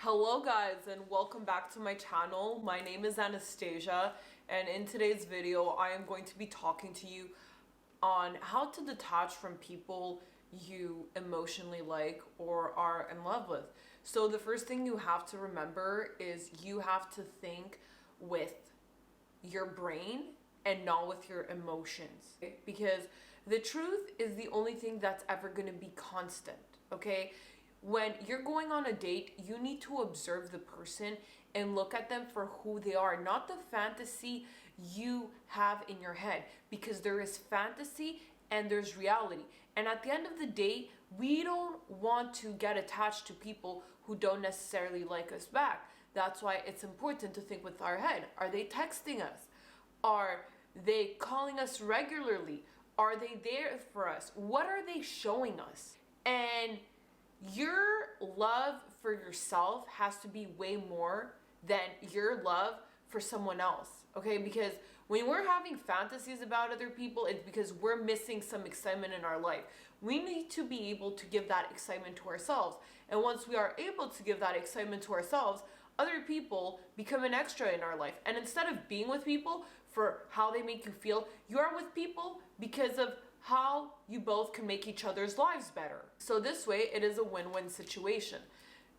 Hello guys and welcome back to my channel. My name is Anastasia and in today's video I am going to be talking to you on how to detach from people you emotionally like or are in love with. So the first thing you have to remember is you have to think with your brain and not with your emotions, okay? Because the truth is the only thing that's ever going to be constant, okay? When you're going on a date, you need to observe the person and look at them for who they are, not the fantasy you have in your head, because there is fantasy and there's reality. And at the end of the day, we don't want to get attached to people who don't necessarily like us back. That's why it's important to think with our head. Are they texting us? Are they calling us regularly? Are they there for us? What are they showing us? And your love for yourself has to be way more than your love for someone else, okay? Because when we're having fantasies about other people, it's because we're missing some excitement in our life. We need to be able to give that excitement to ourselves. And once we are able to give that excitement to ourselves, other people become an extra in our life. And instead of being with people for how they make you feel, you are with people because of how you both can make each other's lives better. So this way, it is a win-win situation.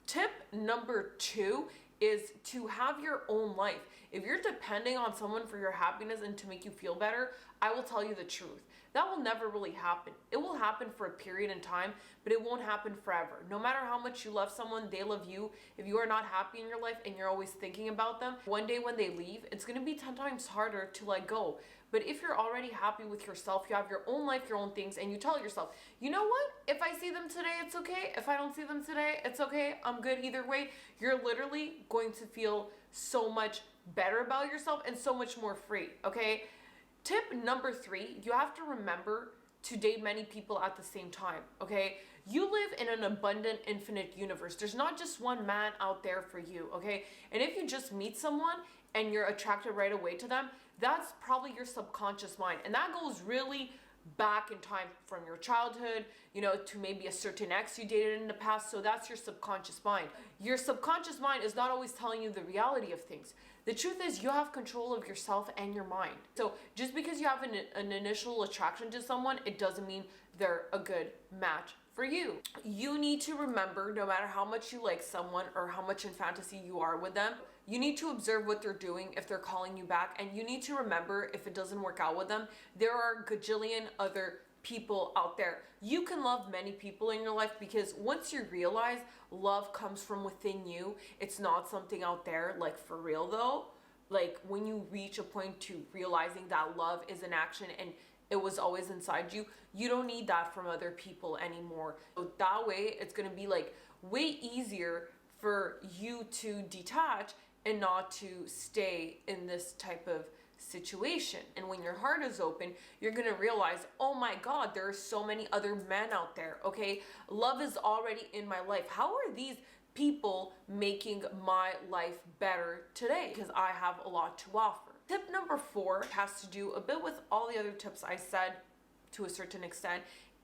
Tip number 2 is to have your own life. If you're depending on someone for your happiness and to make you feel better, I will tell you the truth. That will never really happen. It will happen for a period in time, but it won't happen forever. No matter how much you love someone, they love you. If you are not happy in your life and you're always thinking about them, one day when they leave, it's going to be 10 times harder to let go. But if you're already happy with yourself, you have your own life, your own things, and you tell yourself, you know what? If I see them today, it's okay. If I don't see them today, it's okay. I'm good either way. You're literally going to feel so much better about yourself and so much more free, okay? Tip number 3, you have to remember to date many people at the same time, okay? You live in an abundant, infinite universe. There's not just one man out there for you, okay? And if you just meet someone and you're attracted right away to them, that's probably your subconscious mind. And that goes really back in time from your childhood, to maybe a certain ex you dated in the past. So that's your subconscious mind. Your subconscious mind is not always telling you the reality of things. The truth is you have control of yourself and your mind. So just because you have an initial attraction to someone, it doesn't mean they're a good match for you. You need to remember, no matter how much you like someone or how much in fantasy you are with them, you need to observe what they're doing if they're calling you back. And you need to remember, if it doesn't work out with them, there are a gajillion other people out there. You can love many people in your life, because once you realize love comes from within you, it's not something out there. Like, for real though, like when you reach a point to realizing that love is an action and it was always inside you, you don't need that from other people anymore. So that way it's going to be like way easier for you to detach and not to stay in this type of situation. And when your heart is open, you're going to realize, oh my God, there are so many other men out there, okay? Love is already in my life. How are these people making my life better today? Because I have a lot to offer. Tip number 4 has to do a bit with all the other tips I said to a certain extent,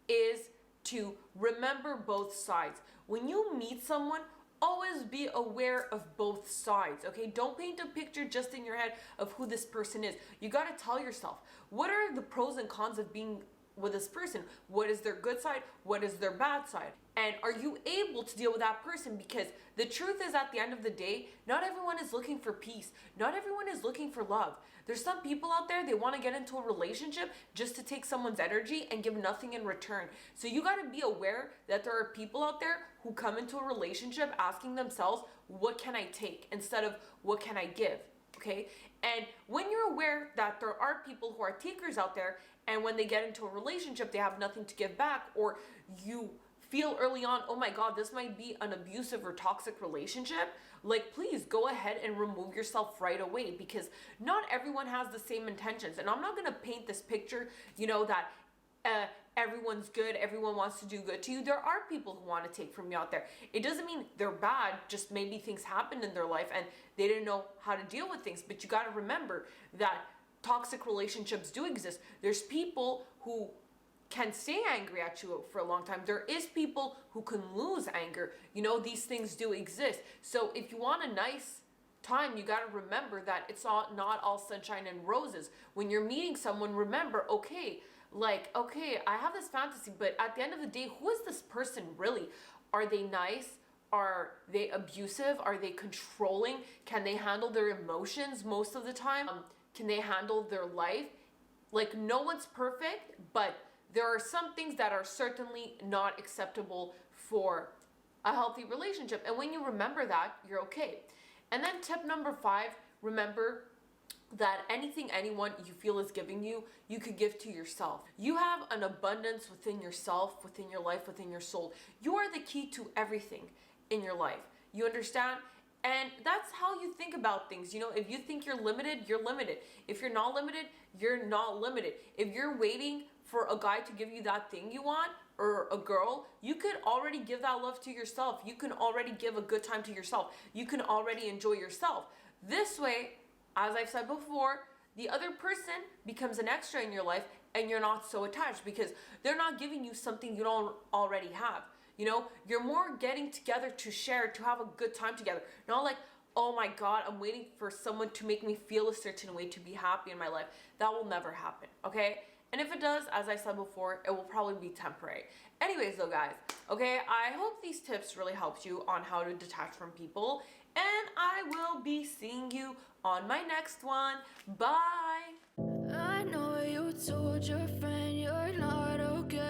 is to remember both sides. When you meet someone, always be aware of both sides, okay? Don't paint a picture just in your head of who this person is. You got to tell yourself, what are the pros and cons of being with this person? What is their good side? What is their bad side? And are you able to deal with that person? Because the truth is, at the end of the day, not everyone is looking for peace. Not everyone is looking for love. There's some people out there, they want to get into a relationship just to take someone's energy and give nothing in return. So you got to be aware that there are people out there who come into a relationship asking themselves, what can I take, instead of what can I give? Okay? And when you're aware that there are people who are takers out there, and when they get into a relationship, they have nothing to give back, or you feel early on, oh my God, this might be an abusive or toxic relationship, like, please go ahead and remove yourself right away, because not everyone has the same intentions. And I'm not going to paint this picture, that everyone's good, everyone wants to do good to you. There are people who want to take from you out there. It doesn't mean they're bad, just maybe things happened in their life and they didn't know how to deal with things. But you got to remember that toxic relationships do exist. There's people who can stay angry at you for a long time. There is people who can lose anger. You know, these things do exist. So if you want a nice time, you got to remember that it's not all sunshine and roses. When you're meeting someone, remember, okay, I have this fantasy, but at the end of the day, who is this person really? Are they nice? Are they abusive? Are they controlling? Can they handle their emotions most of the time? Can they handle their life? Like, no one's perfect, but there are some things that are certainly not acceptable for a healthy relationship. And when you remember that, you're okay. And then tip number 5, remember that anything anyone you feel is giving you, you could give to yourself. You have an abundance within yourself, within your life, within your soul. You are the key to everything in your life. You understand? And that's how you think about things. You know, if you think you're limited, you're limited. If you're not limited, you're not limited. If you're waiting for a guy to give you that thing you want, or a girl, you could already give that love to yourself. You can already give a good time to yourself. You can already enjoy yourself. This way, as I've said before, the other person becomes an extra in your life and you're not so attached because they're not giving you something you don't already have. You know, you're more getting together to share, to have a good time together. Not like, oh my God, I'm waiting for someone to make me feel a certain way to be happy in my life. That will never happen, okay? And if it does, as I said before, it will probably be temporary. Anyways though, guys, okay, I hope these tips really helped you on how to detach from people. And I will be seeing you on my next one. Bye! I know you told your friend you're not okay.